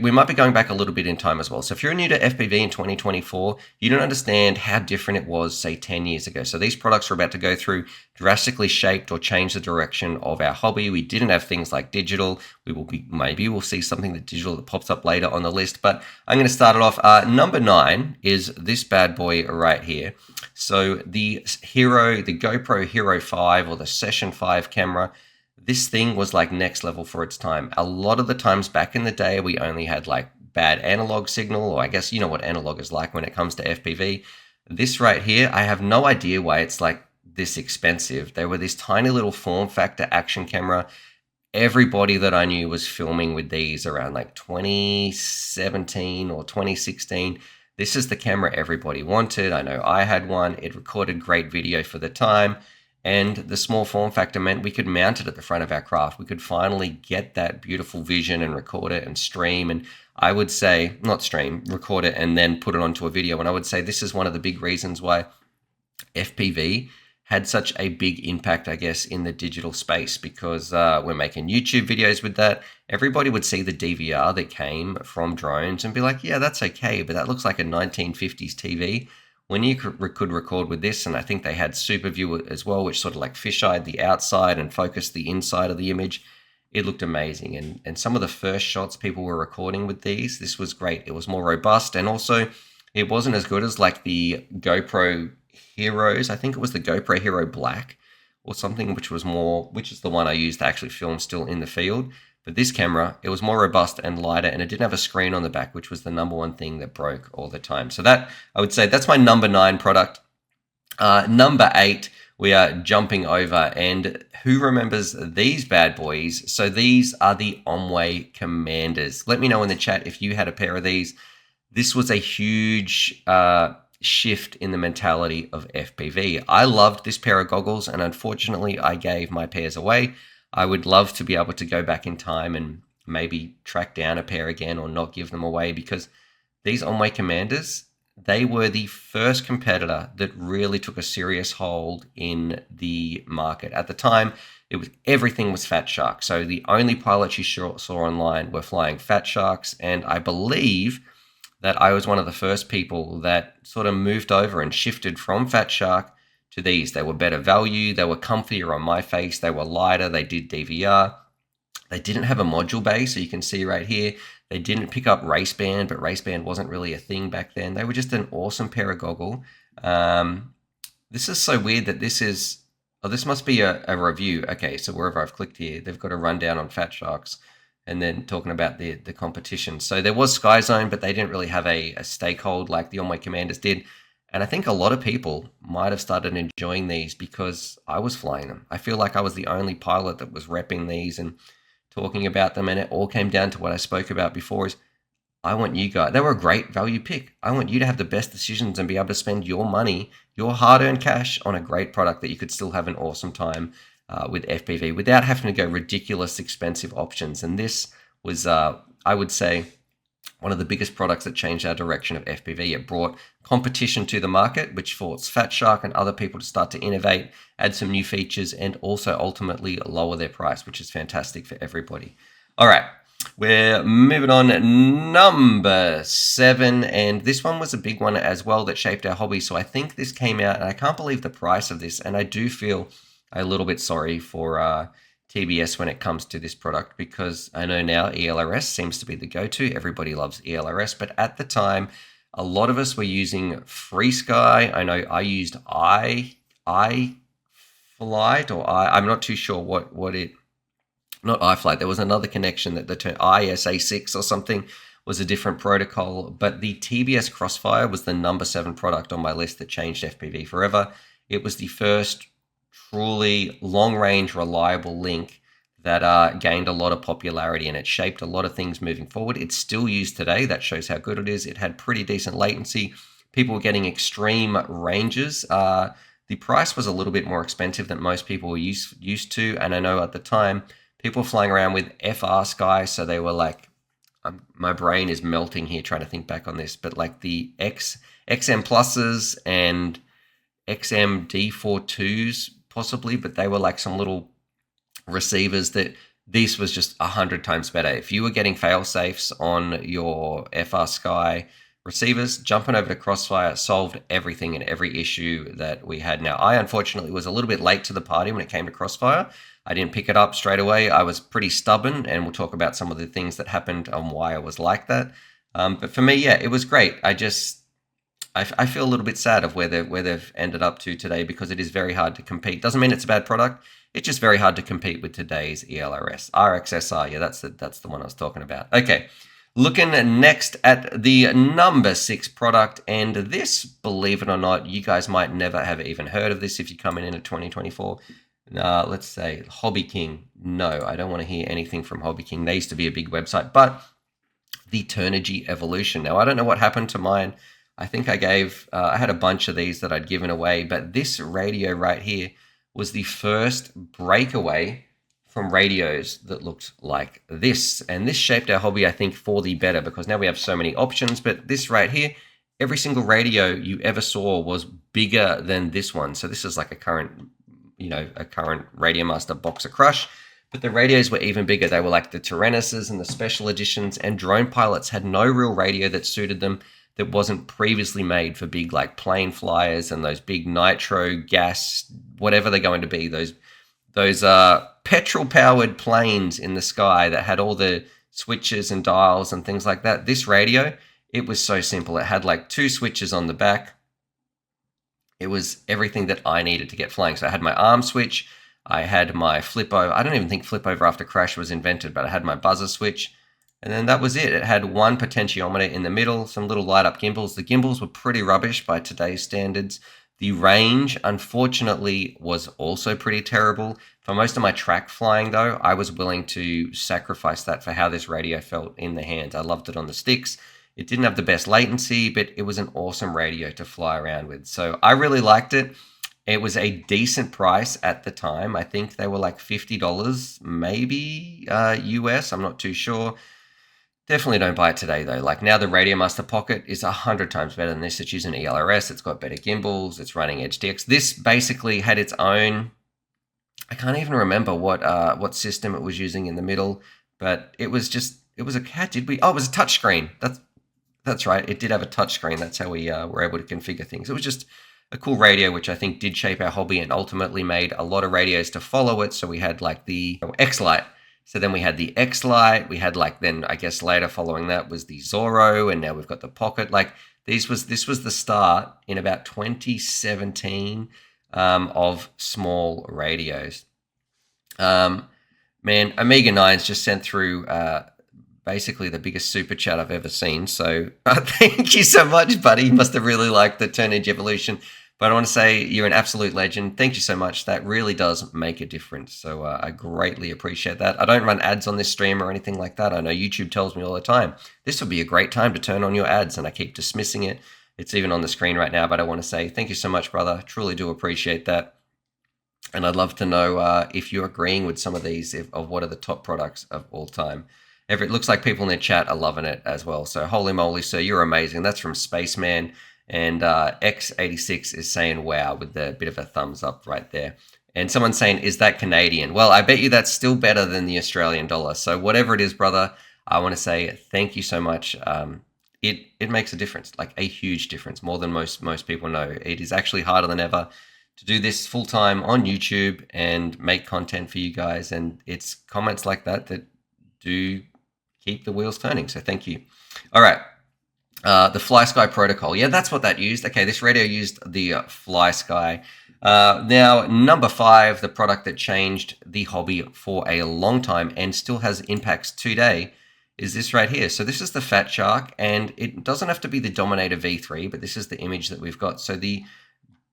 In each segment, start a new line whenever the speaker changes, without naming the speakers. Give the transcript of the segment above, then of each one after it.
we might be going back a little bit in time as well. So if you're new to FPV in 2024, you don't understand how different it was, say, 10 years ago. So these products are about to go through drastically shaped or change the direction of our hobby. We didn't have things like digital. Maybe we'll see something that digital that pops up later on the list. But I'm going to start it off. Number 9 is this bad boy right here. So the GoPro Hero 5 or the Session 5 camera. This thing was like next level for its time. A lot of the times back in the day, we only had like bad analog signal, or I guess you know what analog is like when it comes to FPV. This right here, I have no idea why it's like this expensive. They were this tiny little form factor action camera. Everybody that I knew was filming with these around like 2017 or 2016. This is the camera everybody wanted. I know I had one. It recorded great video for the time. And the small form factor meant we could mount it at the front of our craft. We could finally get that beautiful vision and record it and stream. And I would say, not stream, record it and then put it onto a video. And I would say this is one of the big reasons why FPV had such a big impact, I guess, in the digital space, because we're making YouTube videos with that. Everybody would see the DVR that came from drones and be like, yeah, that's okay, but that looks like a 1950s TV. When you could record with this, and I think they had Super View as well, which sort of like fisheyed the outside and focused the inside of the image, it looked amazing. And some of the first shots people were recording with these, this was great. It was more robust, and also it wasn't as good as like the GoPro Heroes. I think it was the GoPro Hero Black or something, which is the one I used to actually film still in the field. But this camera, it was more robust and lighter, and it didn't have a screen on the back, which was the number one thing that broke all the time. So that, I would say, that's my number 9 product. Number 8, we are jumping over, and who remembers these bad boys? So these are the Omway Commanders. Let me know in the chat if you had a pair of these. This was a huge shift in the mentality of FPV. I loved this pair of goggles, and unfortunately, I gave my pairs away. I would love to be able to go back in time and maybe track down a pair again or not give them away, because these Omway Commanders, they were the first competitor that really took a serious hold in the market. At the time, everything was Fat Shark. So the only pilots you saw online were flying Fat Sharks, and I believe that I was one of the first people that sort of moved over and shifted from Fat Shark to these. They were better value, they were comfier on my face, they were lighter, they did DVR. They didn't have a module bay, so you can see right here, they didn't pick up race band, but race band wasn't really a thing back then. They were just an awesome pair of goggle. This is so weird that this must be a review. Okay, so wherever I've clicked here, they've got a rundown on Fat Sharks and then talking about the competition. So there was Sky Zone, but they didn't really have a stakehold like the Omway Commanders did. And I think a lot of people might have started enjoying these because I was flying them. I feel like I was the only pilot that was repping these and talking about them. And it all came down to what I spoke about before is I want you guys, they were a great value pick. I want you to have the best decisions and be able to spend your money, your hard-earned cash on a great product that you could still have an awesome time with FPV without having to go ridiculous expensive options. And this was, I would say, one of the biggest products that changed our direction of FPV. It brought competition to the market, which forced Fat Shark and other people to start to innovate, add some new features, and also ultimately lower their price, which is fantastic for everybody. All right, we're moving on. Number 7, and this one was a big one as well that shaped our hobby. So I think this came out, and I can't believe the price of this, and I do feel a little bit sorry for TBS when it comes to this product, because I know now ELRS seems to be the go-to. Everybody loves ELRS, but at the time, a lot of us were using FreeSky. I know I used iFlight, or I'm not too sure what it, not iFlight. There was another connection that the term ISA6 or something was a different protocol, but the TBS Crossfire was the number 7 product on my list that changed FPV forever. It was the first truly long-range, reliable link that gained a lot of popularity, and it shaped a lot of things moving forward. It's still used today. That shows how good it is. It had pretty decent latency. People were getting extreme ranges. The price was a little bit more expensive than most people were used to, and I know at the time, people were flying around with FrSky, so they were like, my brain is melting here trying to think back on this, but like the XM Pluses and XM D42s, possibly, but they were like some little receivers that this was just 100 times better. If you were getting fail safes on your FR Sky receivers, jumping over to Crossfire solved everything and every issue that we had. Now, I unfortunately was a little bit late to the party when it came to Crossfire. I didn't pick it up straight away. I was pretty stubborn, and we'll talk about some of the things that happened and why I was like that. But for me, yeah, it was great. I feel a little bit sad of where they've ended up to today, because it is very hard to compete. Doesn't mean it's a bad product. It's just very hard to compete with today's ELRS. RXSR, yeah, that's the one I was talking about. Okay, looking next at the number 6 product, and this, believe it or not, you guys might never have even heard of this if you're coming in at 2024. Let's say Hobby King. No, I don't want to hear anything from Hobby King. They used to be a big website, but the Turnigy Evolution. Now, I don't know what happened to mine. I think I had a bunch of these that I'd given away, but this radio right here was the first breakaway from radios that looked like this. And this shaped our hobby, I think, for the better, because now we have so many options. But this right here, every single radio you ever saw was bigger than this one. So this is like a current Radio Master Boxer Crush. But the radios were even bigger. They were like the Tyrannuses and the special editions, and drone pilots had no real radio that suited them that wasn't previously made for big like plane flyers and those big nitro gas, whatever they're going to be, those petrol powered planes in the sky that had all the switches and dials and things like that. This radio, it was so simple. It had like 2 switches on the back. It was everything that I needed to get flying. So I had my arm switch, I had my flip over. I don't even think flip over after crash was invented, but I had my buzzer switch. And then that was it. It had one potentiometer in the middle, some little light up gimbals. The gimbals were pretty rubbish by today's standards. The range, unfortunately, was also pretty terrible. For most of my track flying, though, I was willing to sacrifice that for how this radio felt in the hands. I loved it on the sticks. It didn't have the best latency, but it was an awesome radio to fly around with. So I really liked it. It was a decent price at the time. I think they were like $50, maybe US. I'm not too sure. Definitely don't buy it today, though. Like now, the Radio Master Pocket is 100 times better than this. It's using ELRS. It's got better gimbals. It's running HDX. This basically had its own. I can't even remember what system it was using in the middle, but it was a cat. It was a touchscreen. That's right. It did have a touchscreen. That's how we were able to configure things. It was just a cool radio, which I think did shape our hobby and ultimately made a lot of radios to follow it. So we had like the X-Lite. So then we had the X-Lite, we had then I guess later following that was the Zorro, and now we've got the Pocket. Like this was the start in about 2017 of small radios. Man, Amiga 9's just sent through basically the biggest super chat I've ever seen. So thank you so much, buddy. You must have really liked the Turnigy Evolution. But I want to say you're an absolute legend. Thank you so much. That really does make a difference. So I greatly appreciate that. I don't run ads on this stream or anything like that. I know YouTube tells me all the time, this would be a great time to turn on your ads, and I keep dismissing it. It's even on the screen right now, but I want to say thank you so much, brother. Truly do appreciate that. And I'd love to know if you're agreeing with some of these, of what are the top products of all time. It looks like people in the chat are loving it as well. So holy moly, sir, you're amazing. That's from Spaceman. And X86 is saying wow with a bit of a thumbs up right there. And someone's saying, is that Canadian? Well, I bet you that's still better than the Australian dollar. So whatever it is, brother, I want to say thank you so much. It makes a difference, like a huge difference, more than most people know. It is actually harder than ever to do this full time on YouTube and make content for you guys. And it's comments like that do keep the wheels turning. So thank you. All right. The FlySky protocol. Yeah, that's what that used. Okay, this radio used the FlySky. Now, number 5, the product that changed the hobby for a long time and still has impacts today, is this right here. So this is the Fat Shark, and it doesn't have to be the Dominator V3, but this is the image that we've got. So the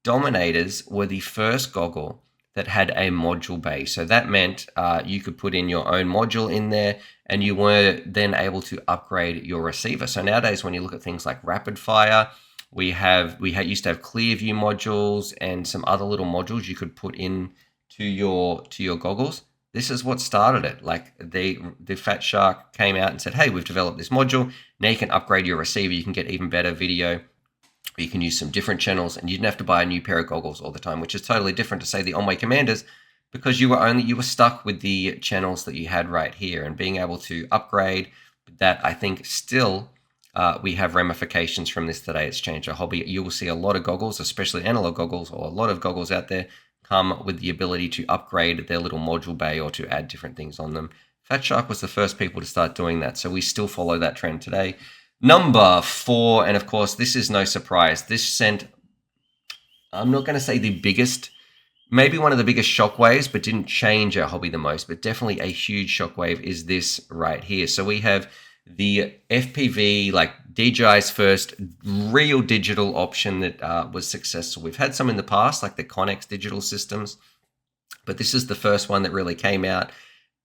Dominators were the first goggle that had a module bay. So that meant you could put in your own module in there, and you were then able to upgrade your receiver. So nowadays, when you look at things like Rapid Fire, we used to have Clearview modules and some other little modules you could put in to your goggles. This is what started it. Like the Fat Shark came out and said, hey, we've developed this module. Now you can upgrade your receiver. You can get even better video. You can use some different channels, and you didn't have to buy a new pair of goggles all the time, which is totally different to, say, the Onway Commanders. because you were stuck with the channels that you had right here, and being able to upgrade that, I think still we have ramifications from this today. It's changed our hobby. You will see a lot of goggles, especially analog goggles, or a lot of goggles out there come with the ability to upgrade their little module bay or to add different things on them. Fat Shark was the first people to start doing that, so we still follow that trend today. Number 4, and of course this is no surprise, this sent, I'm not going to say the biggest, maybe one of the biggest shockwaves, but didn't change our hobby the most, but definitely a huge shockwave, is this right here. So we have the FPV, like DJI's first real digital option that was successful. We've had some in the past, like the Connex digital systems, but this is the first one that really came out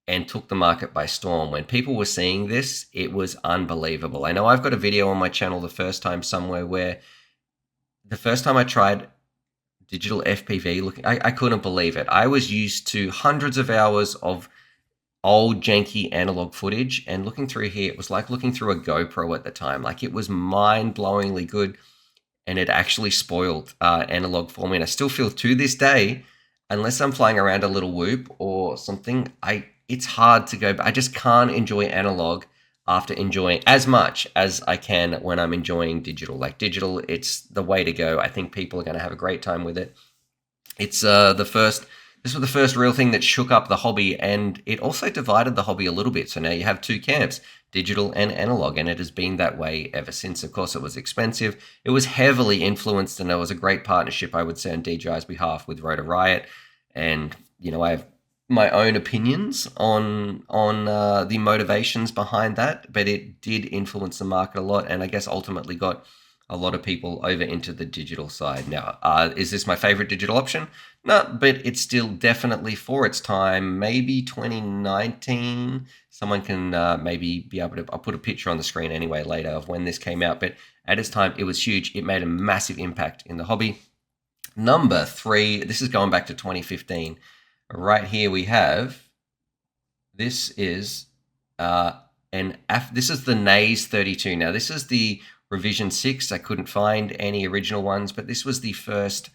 and took the market by storm. When people were seeing this, it was unbelievable. I know I've got a video on my channel the first time somewhere where the first time I tried digital FPV, I couldn't believe it. I was used to hundreds of hours of old janky analog footage, and looking through here, it was like looking through a GoPro at the time. Like, it was mind-blowingly good, and it actually spoiled analog for me. And I still feel to this day, unless I'm flying around a little whoop or something, it's hard to go. I just can't enjoy analog after enjoying as much as I can when I'm enjoying digital. Like, digital, it's the way to go. I think people are going to have a great time with it. It's this was the first real thing that shook up the hobby, and it also divided the hobby a little bit. So now you have two camps, digital and analog, and it has been that way ever since. Of course, it was expensive. It was heavily influenced, and there was a great partnership, I would say, on DJI's behalf with Rotor Riot. And, you know, I have my own opinions on the motivations behind that, but it did influence the market a lot, and I guess ultimately got a lot of people over into the digital side. Now, is this my favorite digital option? No, but it's still definitely for its time. Maybe 2019. Someone can maybe be able to, I'll put a picture on the screen anyway later of when this came out, but at its time, it was huge. It made a massive impact in the hobby. Number 3, this is going back to 2015. Right here we have, this is this is the Naze 32. Now, this is the revision 6. I couldn't find any original ones, but this was the first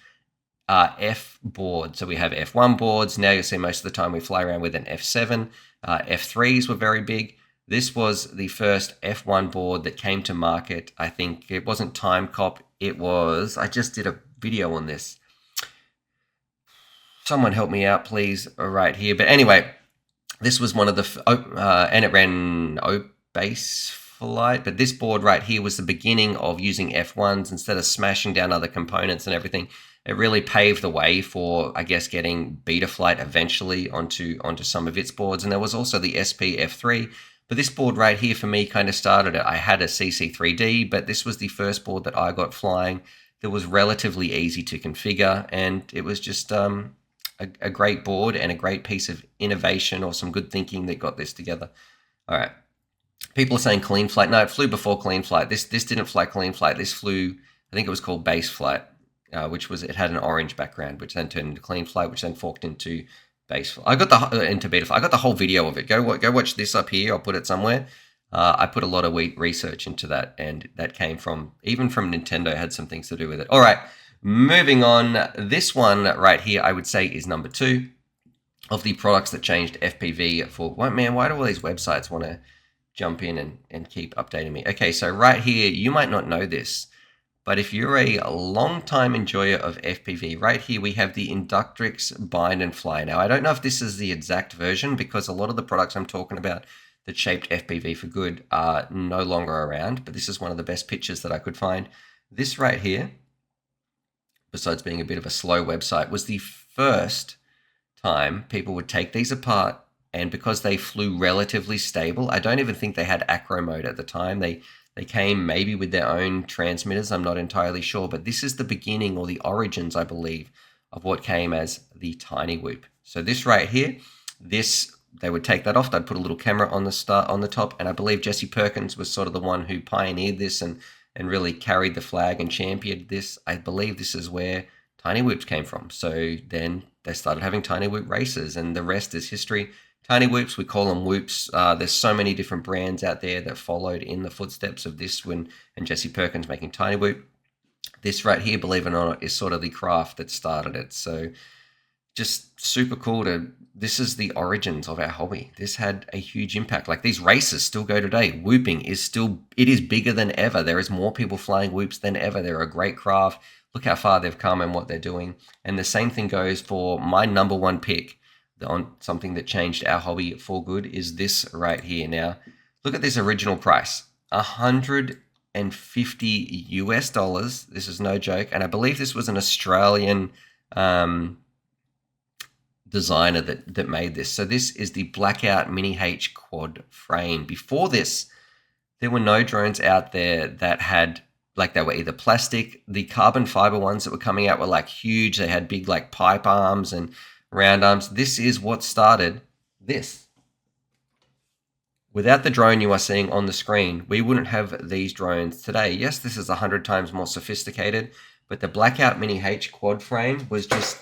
F board. So we have F1 boards. Now you'll see most of the time we fly around with an F7. F3s were very big. This was the first F1 board that came to market. I think it wasn't Time Cop. It was, I just did a video on this. Someone help me out, please, right here. But anyway, this was one of the, and it ran base flight, but this board right here was the beginning of using F1s instead of smashing down other components and everything. It really paved the way for, I guess, getting Betaflight eventually onto some of its boards. And there was also the SP F3, but this board right here for me kind of started it. I had a CC3D, but this was the first board that I got flying that was relatively easy to configure, and it was just a great board and a great piece of innovation or some good thinking that got this together. All right. People are saying clean flight. No, it flew before clean flight. This didn't fly clean flight. This flew, I think it was called base flight, which was, it had an orange background, which then turned into clean flight, which then forked into base flight. I got into beta flight. I got the whole video of it. Go watch this up here. I'll put it somewhere. I put a lot of research into that, and that came from, even from Nintendo, had some things to do with it. All right. Moving on, this one right here, I would say, is number 2 of the products that changed FPV for, man, why do all these websites want to jump in and keep updating me? Okay, so right here, you might not know this, but if you're a long-time enjoyer of FPV, right here we have the Inductrix Bind and Fly. Now, I don't know if this is the exact version, because a lot of the products I'm talking about that shaped FPV for good are no longer around, but this is one of the best pictures that I could find. This right here, besides being a bit of a slow website, was the first time people would take these apart, and because they flew relatively stable, I don't even think they had acro mode at the time. They came maybe with their own transmitters, I'm not entirely sure, but this is the beginning, or the origins, I believe, of what came as the Tiny Whoop. So this right here, they would take that off, they'd put a little camera on the top, and I believe Jesse Perkins was sort of the one who pioneered this and really carried the flag and championed this. I believe this is where Tiny Whoops came from. So then they started having Tiny Whoop races, and the rest is history. Tiny Whoops, we call them Whoops. There's so many different brands out there that followed in the footsteps of this one, and Jesse Perkins making Tiny Whoop. This right here, believe it or not, is sort of the craft that started it. So just super cool to, this is the origins of our hobby. This had a huge impact. Like these races still go today. Whooping is still, it is bigger than ever. There is more people flying whoops than ever. They're a great craft. Look how far they've come and what they're doing. And the same thing goes for my number one pick on something that changed our hobby for good is this right here. Now, look at this original price, $150 US. This is no joke. And I believe this was an Australian designer that made this. So this is the Blackout Mini H quad frame. Before this, there were no drones out there that had, like, they were either plastic. The carbon fiber ones that were coming out were like huge. They had big like pipe arms and round arms. This is what started this. Without the drone you are seeing on the screen, we wouldn't have these drones today. Yes, this is 100 times more sophisticated, but the Blackout Mini H quad frame was just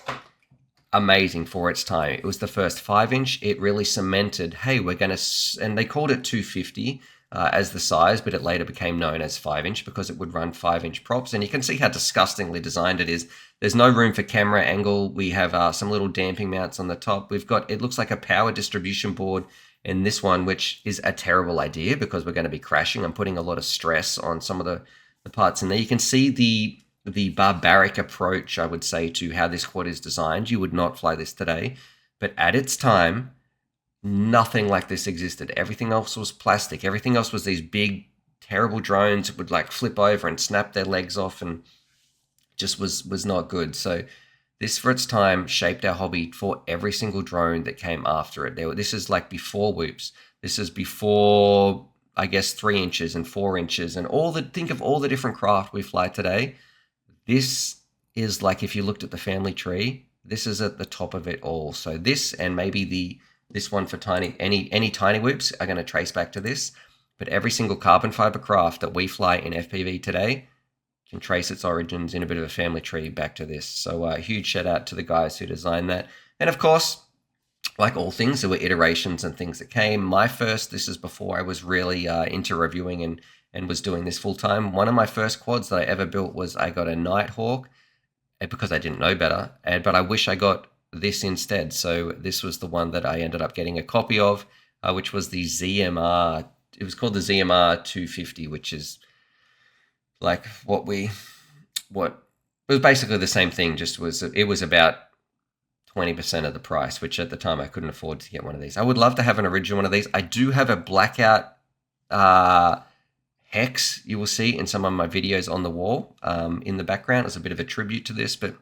amazing for its time. It was the first 5-inch. It really cemented, hey, we're going to, and they called it 250 as the size, but it later became known as 5-inch because it would run 5-inch props. And you can see how disgustingly designed it is. There's no room for camera angle. We have some little damping mounts on the top. We've got, it looks like a power distribution board in this one, which is a terrible idea because we're going to be crashing and putting a lot of stress on some of the parts in there. You can see the barbaric approach, I would say, to how this quad is designed. You would not fly this today, but at its time, nothing like this existed. Everything else was plastic. Everything else was these big, terrible drones that would like flip over and snap their legs off, and just was not good. So this, for its time, shaped our hobby for every single drone that came after it. This is like before whoops. This is before, I guess, 3 inches and 4 inches and think of all the different craft we fly today. This is like, if you looked at the family tree, this is at the top of it all. So this, and maybe this one for any tiny whoops are going to trace back to this. But every single carbon fiber craft that we fly in FPV today can trace its origins in a bit of a family tree back to this. So a huge shout out to the guys who designed that. And of course, like all things, there were iterations and things that came. This is before I was really into reviewing and was doing this full time. One of my first quads that I ever built was, I got a Nighthawk because I didn't know better, but I wish I got this instead. So this was the one that I ended up getting a copy of, which was the ZMR. It was called the ZMR 250, which is like it was basically the same thing. It was about 20% of the price, which at the time I couldn't afford to get one of these. I would love to have an original one of these. I do have a Blackout hex you will see in some of my videos on the wall in the background as a bit of a tribute to this, but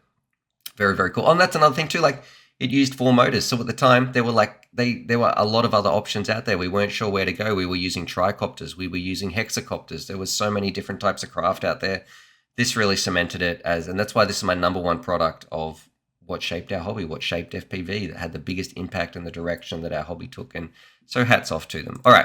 very, very cool. And that's another thing too, like it used 4 motors. So at the time there were there were a lot of other options out there. We weren't sure where to go. We were using tricopters. We were using hexacopters. There was so many different types of craft out there. This really cemented it and that's why this is my number one product of what shaped our hobby, what shaped FPV, that had the biggest impact in the direction that our hobby took. And so hats off to them. All right.